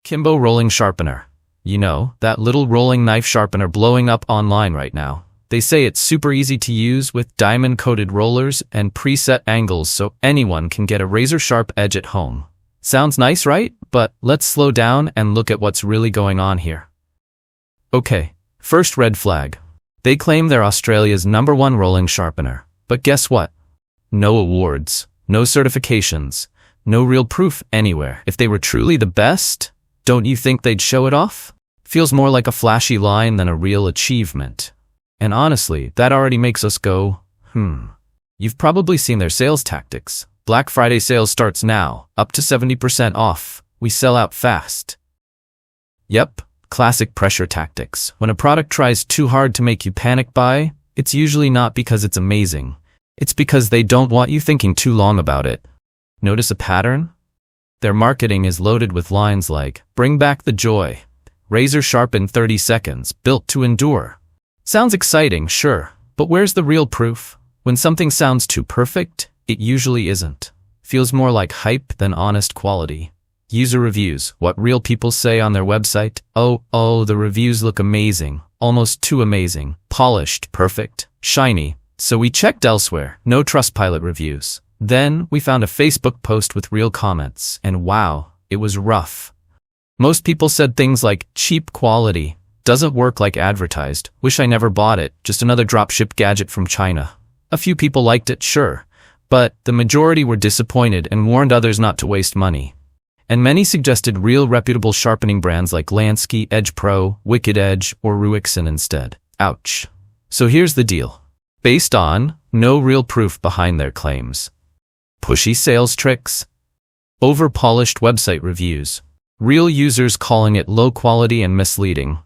Kimbo Rolling Sharpener. You know, that little rolling knife sharpener blowing up online right now. They say it's super easy to use with diamond-coated rollers and preset angles so anyone can get a razor-sharp edge at home. Sounds nice, right? But let's slow down and look at what's really going on here. Okay, first red flag. They claim they're Australia's #1 rolling sharpener. But guess what? No awards, no certifications, no real proof anywhere. If they were truly the best, don't you think they'd show it off? Feels more like a flashy line than a real achievement. And honestly, that already makes us go, You've probably seen their sales tactics. Black Friday sales starts now, up to 70% off. We sell out fast. Yep, classic pressure tactics. When a product tries too hard to make you panic buy, it's usually not because it's amazing. It's because they don't want you thinking too long about it. Notice a pattern? Their marketing is loaded with lines like, "Bring back the joy," "Razor sharp in 30 seconds, built to endure." Sounds exciting, sure, but where's the real proof? When something sounds too perfect, it usually isn't. Feels more like hype than honest quality. User reviews, what real people say on their website. Oh, the reviews look amazing, almost too amazing, polished, perfect, shiny. So we checked elsewhere, no Trustpilot reviews. Then we found a Facebook post with real comments, and wow, it was rough. Most people said things like, cheap quality, doesn't work like advertised, wish I never bought it, just another dropship gadget from China. A few people liked it, sure, but the majority were disappointed and warned others not to waste money. And many suggested real reputable sharpening brands like Lansky, Edge Pro, Wicked Edge, or Ruixin instead. Ouch. So here's the deal. Based on no real proof behind their claims. Pushy sales tricks. Over-polished website reviews. Real users calling it low quality and misleading.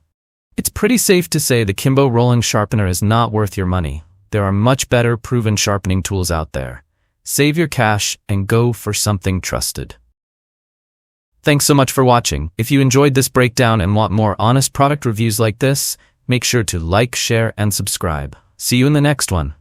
It's pretty safe to say the Kimbo Rolling Sharpener is not worth your money. There are much better proven sharpening tools out there. Save your cash and go for something trusted. Thanks so much for watching. If you enjoyed this breakdown and want more honest product reviews like this, make sure to like, share, and subscribe. See you in the next one.